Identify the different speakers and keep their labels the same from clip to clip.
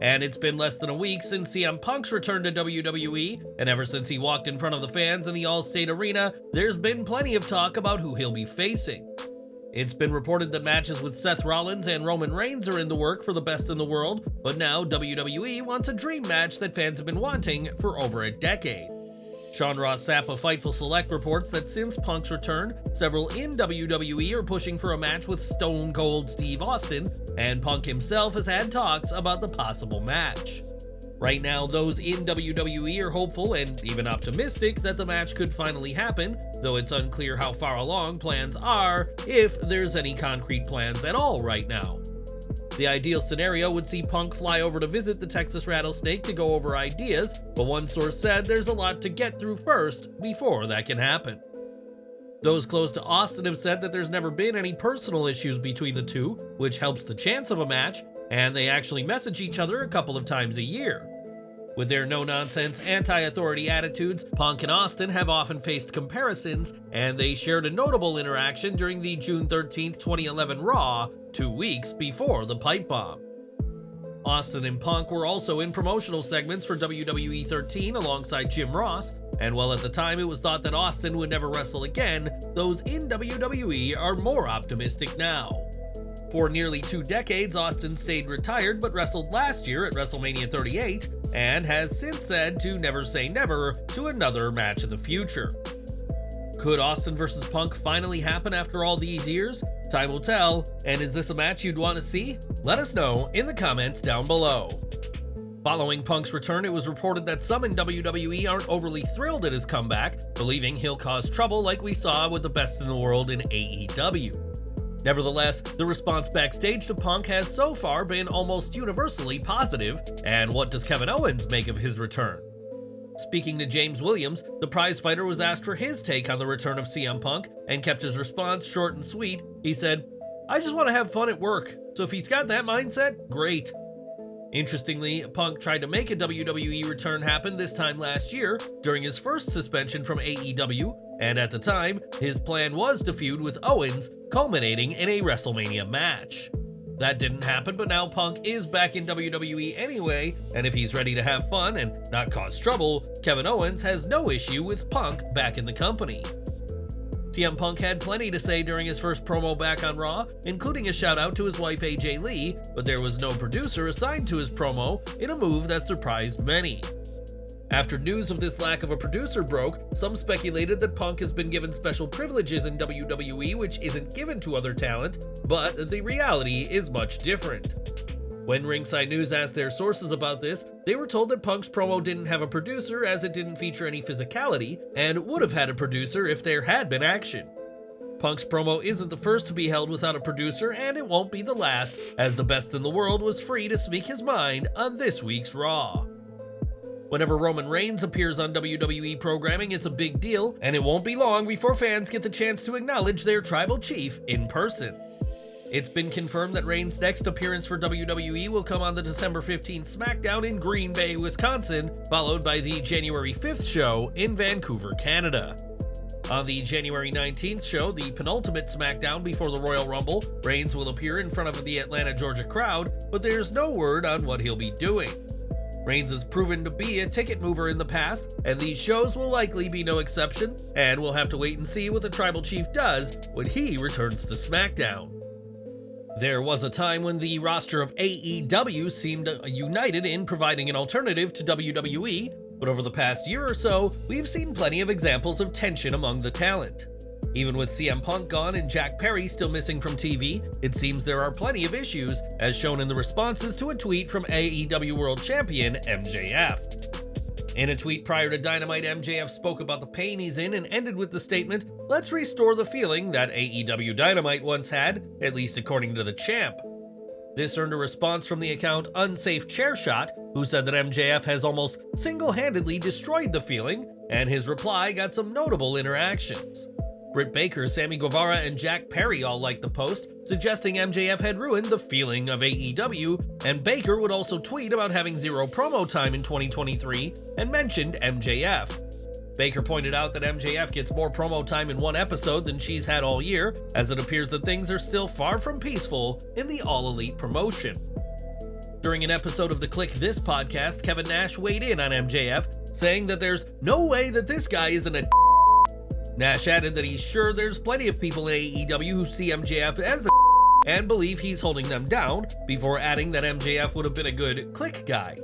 Speaker 1: And it's been less than a week since CM Punk's return to WWE, and ever since he walked in front of the fans in the Allstate Arena, there's been plenty of talk about who he'll be facing. It's been reported that matches with Seth Rollins and Roman Reigns are in the work for the Best in the World, but now WWE wants a dream match that fans have been wanting for over a decade. Sean Ross Sapp of Fightful Select reports that since Punk's return, several in WWE are pushing for a match with Stone Cold Steve Austin, and Punk himself has had talks about the possible match. Right now, those in WWE are hopeful and even optimistic that the match could finally happen, though it's unclear how far along plans are, if there's any concrete plans at all right now. The ideal scenario would see Punk fly over to visit the Texas Rattlesnake to go over ideas, but one source said there's a lot to get through first before that can happen. Those close to Austin have said that there's never been any personal issues between the two, which helps the chance of a match, and they actually message each other a couple of times a year. With their no-nonsense, anti-authority attitudes, Punk and Austin have often faced comparisons, and they shared a notable interaction during the June 13, 2011 Raw, 2 weeks before the pipe bomb. Austin and Punk were also in promotional segments for WWE 13 alongside Jim Ross, and while at the time it was thought that Austin would never wrestle again, those in WWE are more optimistic now. For nearly 2 decades, Austin stayed retired but wrestled last year at WrestleMania 38, and has since said to never say never to another match in the future. Could Austin vs. Punk finally happen after all these years? Time will tell, and is this a match you'd want to see? Let us know in the comments down below. Following Punk's return, it was reported that some in WWE aren't overly thrilled at his comeback, believing he'll cause trouble like we saw with the Best in the World in AEW. Nevertheless, the response backstage to Punk has so far been almost universally positive, and what does Kevin Owens make of his return? Speaking to James Williams, the prizefighter was asked for his take on the return of CM Punk, and kept his response short and sweet. He said, "I just want to have fun at work, so if he's got that mindset, great." Interestingly, Punk tried to make a WWE return happen this time last year, during his first suspension from AEW, and at the time, his plan was to feud with Owens, culminating in a WrestleMania match. That didn't happen, but now Punk is back in WWE anyway, and if he's ready to have fun and not cause trouble, Kevin Owens has no issue with Punk back in the company. CM Punk had plenty to say during his first promo back on Raw, including a shout out to his wife AJ Lee, but there was no producer assigned to his promo in a move that surprised many. After news of this lack of a producer broke, some speculated that Punk has been given special privileges in WWE which isn't given to other talent, but the reality is much different. When Ringside News asked their sources about this, they were told that Punk's promo didn't have a producer as it didn't feature any physicality, and would have had a producer if there had been action. Punk's promo isn't the first to be held without a producer, and it won't be the last, as the Best in the World was free to speak his mind on this week's Raw. Whenever Roman Reigns appears on WWE programming, it's a big deal, and it won't be long before fans get the chance to acknowledge their tribal chief in person. It's been confirmed that Reigns' next appearance for WWE will come on the December 15th SmackDown in Green Bay, Wisconsin, followed by the January 5th show in Vancouver, Canada. On the January 19th show, the penultimate SmackDown before the Royal Rumble, Reigns will appear in front of the Atlanta, Georgia crowd, but there's no word on what he'll be doing. Reigns has proven to be a ticket mover in the past, and these shows will likely be no exception, and we'll have to wait and see what the Tribal Chief does when he returns to SmackDown. There was a time when the roster of AEW seemed united in providing an alternative to WWE, but over the past year or so, we've seen plenty of examples of tension among the talent. Even with CM Punk gone and Jack Perry still missing from TV, it seems there are plenty of issues, as shown in the responses to a tweet from AEW World Champion MJF. In a tweet prior to Dynamite, MJF spoke about the pain he's in and ended with the statement, "Let's restore the feeling that AEW Dynamite once had, at least according to the champ." This earned a response from the account Unsafe Chairshot, who said that MJF has almost single-handedly destroyed the feeling, and his reply got some notable interactions. Britt Baker, Sammy Guevara, and Jack Perry all liked the post, suggesting MJF had ruined the feeling of AEW, and Baker would also tweet about having zero promo time in 2023 and mentioned MJF. Baker pointed out that MJF gets more promo time in one episode than she's had all year, as it appears that things are still far from peaceful in the All Elite promotion. During an episode of the Click This podcast, Kevin Nash weighed in on MJF, saying that there's no way that this guy isn't a Nash added that he's sure there's plenty of people in AEW who see MJF as a and believe he's holding them down, before adding that MJF would have been a good Click guy.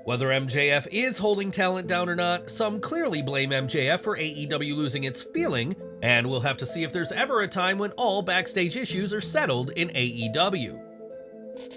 Speaker 1: Whether MJF is holding talent down or not, some clearly blame MJF for AEW losing its feeling, and we'll have to see if there's ever a time when all backstage issues are settled in AEW.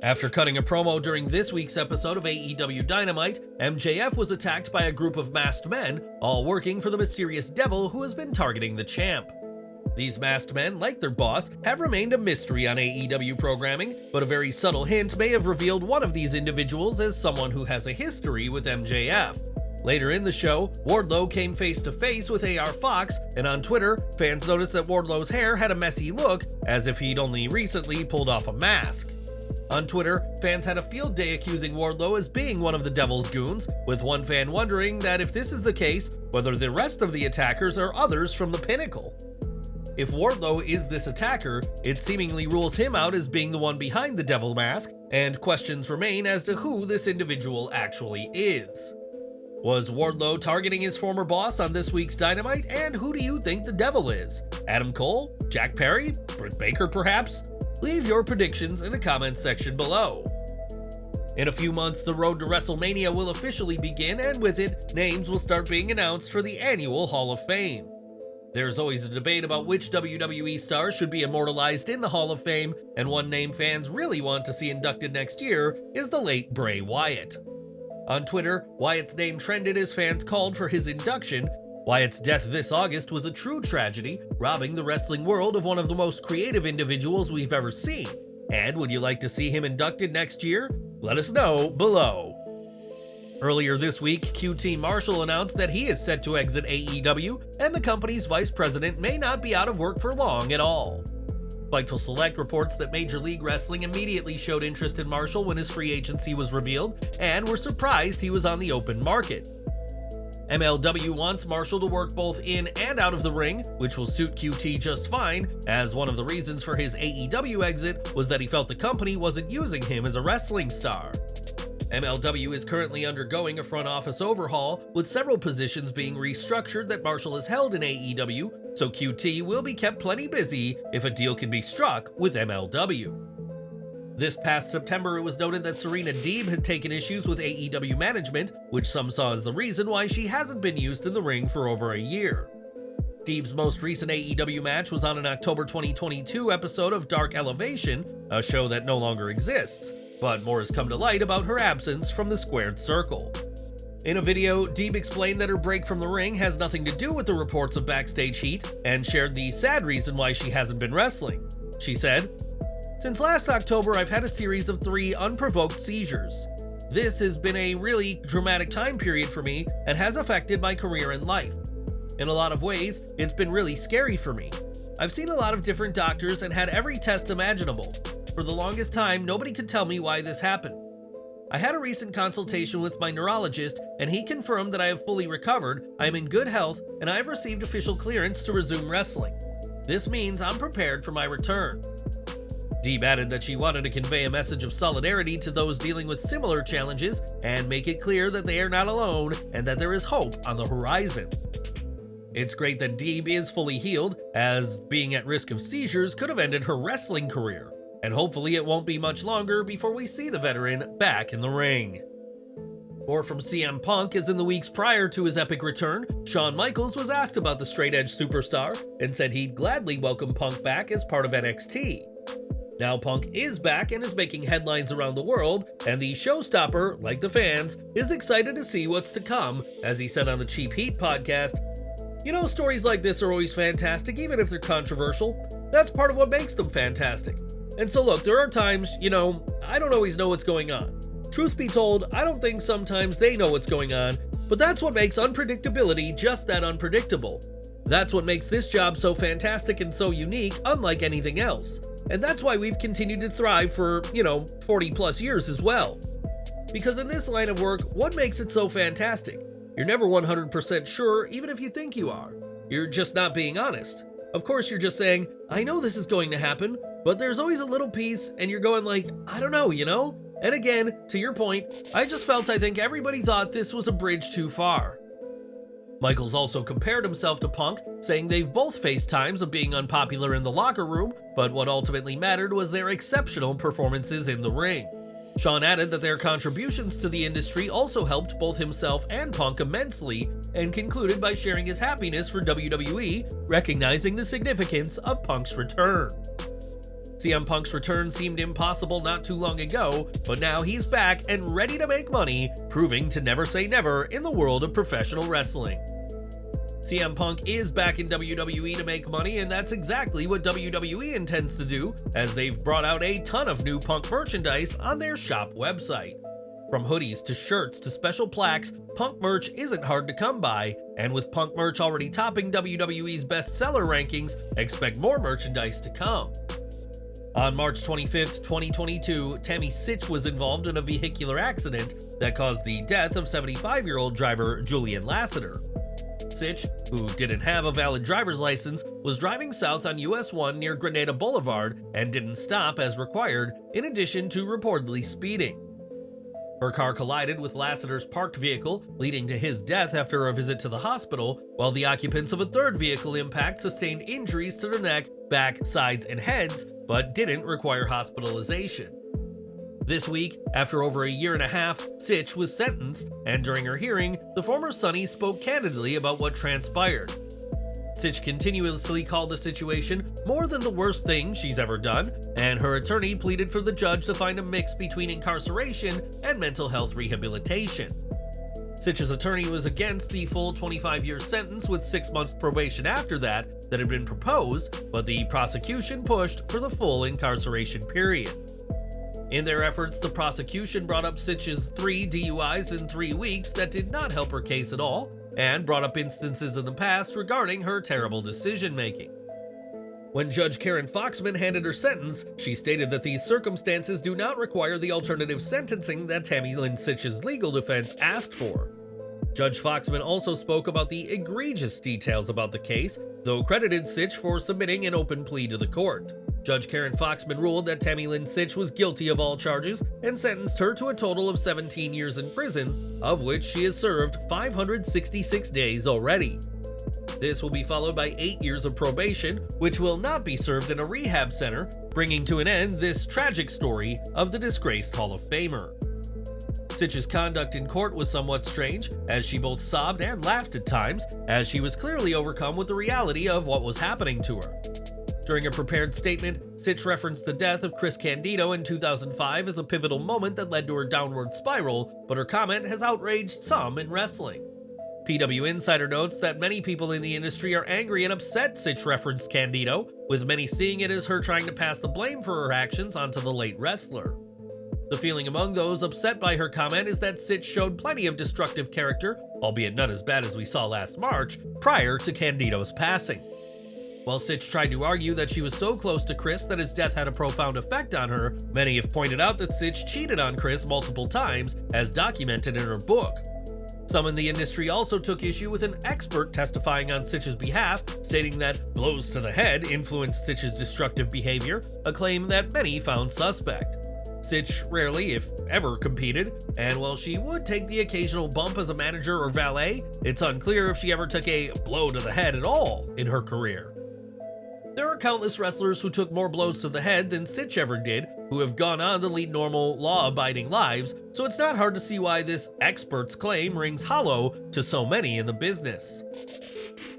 Speaker 1: After cutting a promo during this week's episode of AEW Dynamite, MJF was attacked by a group of masked men, all working for the mysterious devil who has been targeting the champ. These masked men, like their boss, have remained a mystery on AEW programming, but a very subtle hint may have revealed one of these individuals as someone who has a history with MJF. Later in the show, Wardlow came face to face with AR Fox, and on Twitter, fans noticed that Wardlow's hair had a messy look, as if he'd only recently pulled off a mask. On Twitter, fans had a field day accusing Wardlow as being one of the Devil's goons, with one fan wondering that if this is the case, whether the rest of the attackers are others from the Pinnacle. If Wardlow is this attacker, it seemingly rules him out as being the one behind the devil mask, and questions remain as to who this individual actually is. Was Wardlow targeting his former boss on this week's Dynamite, and who do you think the devil is? Adam Cole? Jack Perry? Britt Baker perhaps? Leave your predictions in the comments section below. In a few months, the road to WrestleMania will officially begin, and with it, names will start being announced for the annual Hall of Fame. There's always a debate about which WWE stars should be immortalized in the Hall of Fame, and one name fans really want to see inducted next year is the late Bray Wyatt. On Twitter, Wyatt's name trended as fans called for his induction. Wyatt's death this August was a true tragedy, robbing the wrestling world of one of the most creative individuals we've ever seen. And would you like to see him inducted next year? Let us know below. Earlier this week, QT Marshall announced that he is set to exit AEW, and the company's vice president may not be out of work for long at all. Fightful Select reports that Major League Wrestling immediately showed interest in Marshall when his free agency was revealed, and were surprised he was on the open market. MLW wants Marshall to work both in and out of the ring, which will suit QT just fine, as one of the reasons for his AEW exit was that he felt the company wasn't using him as a wrestling star. MLW is currently undergoing a front office overhaul, with several positions being restructured that Marshall has held in AEW, so QT will be kept plenty busy if a deal can be struck with MLW. This past September, it was noted that Serena Deeb had taken issues with AEW management, which some saw as the reason why she hasn't been used in the ring for over a year. Deeb's most recent AEW match was on an October 2022 episode of Dark Elevation, a show that no longer exists. But more has come to light about her absence from the squared circle. In a video, Deeb explained that her break from the ring has nothing to do with the reports of backstage heat, and shared the sad reason why she hasn't been wrestling. She said, "Since last October, I've had a series of 3 unprovoked seizures. This has been a really dramatic time period for me and has affected my career and life. In a lot of ways, it's been really scary for me. I've seen a lot of different doctors and had every test imaginable. For the longest time, nobody could tell me why this happened. I had a recent consultation with my neurologist, and he confirmed that I have fully recovered, I am in good health, and I have received official clearance to resume wrestling. This means I'm prepared for my return." Deeb added that she wanted to convey a message of solidarity to those dealing with similar challenges and make it clear that they are not alone and that there is hope on the horizon. It's great that Deeb is fully healed, as being at risk of seizures could have ended her wrestling career. And hopefully it won't be much longer before we see the veteran back in the ring. More from CM Punk, as in the weeks prior to his epic return, Shawn Michaels was asked about the straight-edge superstar and said he'd gladly welcome Punk back as part of NXT. Now Punk is back and is making headlines around the world, and the showstopper, like the fans, is excited to see what's to come, as he said on the Cheap Heat podcast, "You know, stories like this are always fantastic, even if they're controversial. That's part of what makes them fantastic. And so look, there are times, I don't always know what's going on. Truth be told, I don't think sometimes they know what's going on, but that's what makes unpredictability just that unpredictable. That's what makes this job so fantastic and so unique, unlike anything else. And that's why we've continued to thrive for, 40 plus years as well. Because in this line of work, what makes it so fantastic? You're never 100% sure, even if you think you are. You're just not being honest. Of course, you're just saying, I know this is going to happen, but there's always a little piece, and you're going like, I don't know, And again, to your point, I think everybody thought this was a bridge too far. Michaels also compared himself to Punk, saying they've both faced times of being unpopular in the locker room, but what ultimately mattered was their exceptional performances in the ring. Shawn added that their contributions to the industry also helped both himself and Punk immensely, and concluded by sharing his happiness for WWE, recognizing the significance of Punk's return. CM Punk's return seemed impossible not too long ago, but now he's back and ready to make money, proving to never say never in the world of professional wrestling. CM Punk is back in WWE to make money, and that's exactly what WWE intends to do, as they've brought out a ton of new Punk merchandise on their shop website. From hoodies to shirts to special plaques, Punk merch isn't hard to come by, and with Punk merch already topping WWE's bestseller rankings, expect more merchandise to come. On March 25th, 2022, Tammy Sytch was involved in a vehicular accident that caused the death of 75-year-old driver Julian Lassiter. Sytch, who didn't have a valid driver's license, was driving south on US 1 near Grenada Boulevard and didn't stop as required, in addition to reportedly speeding. Her car collided with Lassiter's parked vehicle, leading to his death after a visit to the hospital, while the occupants of a third vehicle impact sustained injuries to their neck, back, sides, and heads, but didn't require hospitalization. This week, after over a year and a half, Sytch was sentenced, and during her hearing, the former Sonny spoke candidly about what transpired. Sytch continuously called the situation more than the worst thing she's ever done, and her attorney pleaded for the judge to find a mix between incarceration and mental health rehabilitation. Sytch's attorney was against the full 25-year sentence with 6 months probation after that had been proposed, but the prosecution pushed for the full incarceration period. In their efforts, the prosecution brought up Sytch's 3 DUIs in 3 weeks that did not help her case at all, and brought up instances in the past regarding her terrible decision-making. When Judge Karen Foxman handed her sentence, she stated that these circumstances do not require the alternative sentencing that Tammy Lynn Sytch's legal defense asked for. Judge Foxman also spoke about the egregious details about the case, though credited Sytch for submitting an open plea to the court. Judge Karen Foxman ruled that Tammy Lynn Sytch was guilty of all charges and sentenced her to a total of 17 years in prison, of which she has served 566 days already. This will be followed by 8 years of probation, which will not be served in a rehab center, bringing to an end this tragic story of the disgraced Hall of Famer. Sytch's conduct in court was somewhat strange, as she both sobbed and laughed at times, as she was clearly overcome with the reality of what was happening to her. During a prepared statement, Sytch referenced the death of Chris Candido in 2005 as a pivotal moment that led to her downward spiral, but her comment has outraged some in wrestling. PW Insider notes that many people in the industry are angry and upset Sytch referenced Candido, with many seeing it as her trying to pass the blame for her actions onto the late wrestler. The feeling among those upset by her comment is that Sytch showed plenty of destructive character, albeit not as bad as we saw last March, prior to Candido's passing. While Sytch tried to argue that she was so close to Chris that his death had a profound effect on her, many have pointed out that Sytch cheated on Chris multiple times, as documented in her book. Some in the industry also took issue with an expert testifying on Sytch's behalf, stating that blows to the head influenced Sytch's destructive behavior, a claim that many found suspect. Sytch rarely, if ever, competed, and while she would take the occasional bump as a manager or valet, it's unclear if she ever took a blow to the head at all in her career. There are countless wrestlers who took more blows to the head than Sytch ever did, who have gone on to lead normal, law-abiding lives, so it's not hard to see why this expert's claim rings hollow to so many in the business.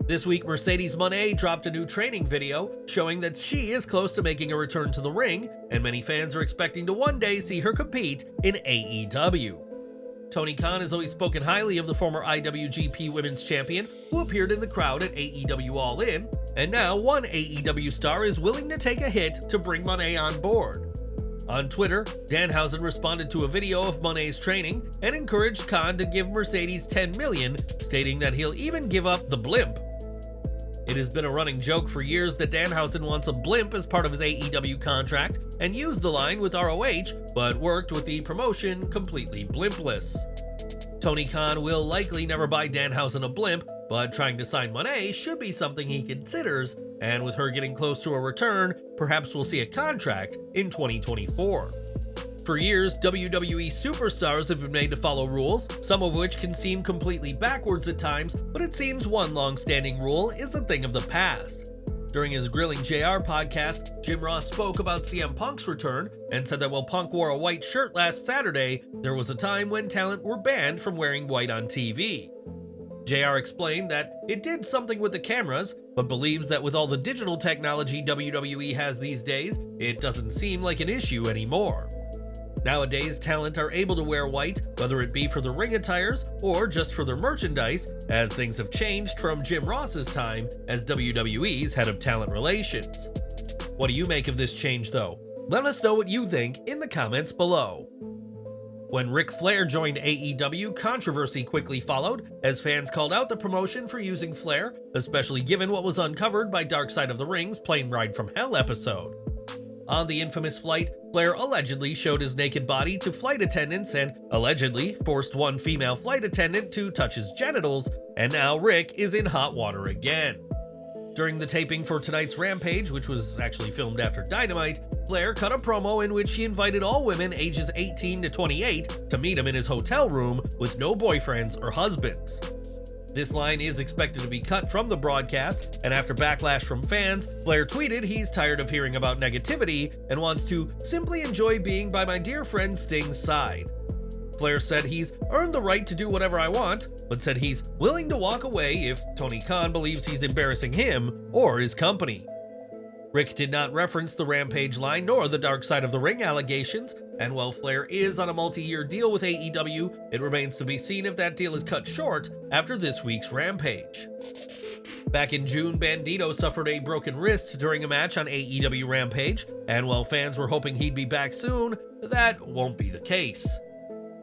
Speaker 1: This week, Mercedes Moné dropped a new training video showing that she is close to making a return to the ring, and many fans are expecting to one day see her compete in AEW. Tony Khan has always spoken highly of the former IWGP Women's Champion, who appeared in the crowd at AEW All In, and now one AEW star is willing to take a hit to bring Moné on board. On Twitter, Danhausen responded to a video of Moné's training and encouraged Khan to give Mercedes $10 million, stating that he'll even give up the blimp. It has been a running joke for years that Danhausen wants a blimp as part of his AEW contract and used the line with ROH, but worked with the promotion completely blimpless. Tony Khan will likely never buy Danhausen a blimp, but trying to sign Moné should be something he considers, and with her getting close to a return, perhaps we'll see a contract in 2024. For years, WWE superstars have been made to follow rules, some of which can seem completely backwards at times, but it seems one long-standing rule is a thing of the past. During his Grilling JR podcast, Jim Ross spoke about CM Punk's return and said that while Punk wore a white shirt last Saturday, there was a time when talent were banned from wearing white on TV. JR explained that it did something with the cameras, but believes that with all the digital technology WWE has these days, it doesn't seem like an issue anymore. Nowadays, talent are able to wear white, whether it be for the ring attires or just for their merchandise, as things have changed from Jim Ross's time as WWE's head of talent relations. What do you make of this change, though? Let us know what you think in the comments below. When Ric Flair joined AEW, controversy quickly followed, as fans called out the promotion for using Flair, especially given what was uncovered by Dark Side of the Ring's Plane Ride from Hell episode. On the infamous flight, Flair allegedly showed his naked body to flight attendants and allegedly forced one female flight attendant to touch his genitals, and now Rick is in hot water again. During the taping for tonight's Rampage, which was actually filmed after Dynamite, Flair cut a promo in which he invited all women ages 18 to 28 to meet him in his hotel room with no boyfriends or husbands. This line is expected to be cut from the broadcast, and after backlash from fans, Flair tweeted he's tired of hearing about negativity and wants to simply enjoy being by my dear friend Sting's side. Flair said he's earned the right to do whatever I want, but said he's willing to walk away if Tony Khan believes he's embarrassing him or his company. Rick did not reference the Rampage line nor the Dark Side of the Ring allegations, and while Flair is on a multi-year deal with AEW, it remains to be seen if that deal is cut short after this week's Rampage. Back in June, Candido suffered a broken wrist during a match on AEW Rampage, and while fans were hoping he'd be back soon, that won't be the case.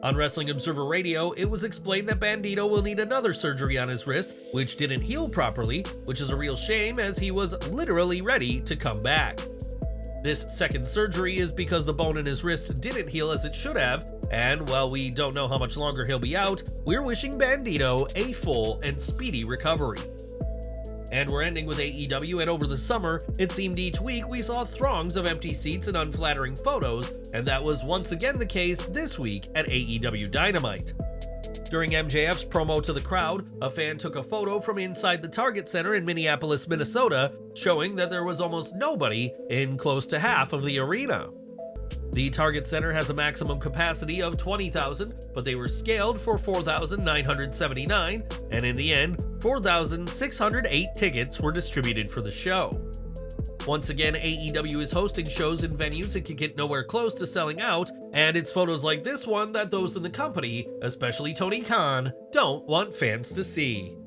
Speaker 1: On Wrestling Observer Radio, it was explained that Candido will need another surgery on his wrist, which didn't heal properly, which is a real shame as he was literally ready to come back. This second surgery is because the bone in his wrist didn't heal as it should have, and while we don't know how much longer he'll be out, we're wishing Candido a full and speedy recovery. And we're ending with AEW, and over the summer, it seemed each week we saw throngs of empty seats and unflattering photos, and that was once again the case this week at AEW Dynamite. During MJF's promo to the crowd, a fan took a photo from inside the Target Center in Minneapolis, Minnesota, showing that there was almost nobody in close to half of the arena. The Target Center has a maximum capacity of 20,000, but they were scaled for 4,979, and in the end, 4,608 tickets were distributed for the show. Once again, AEW is hosting shows in venues that can get nowhere close to selling out, and it's photos like this one that those in the company, especially Tony Khan, don't want fans to see.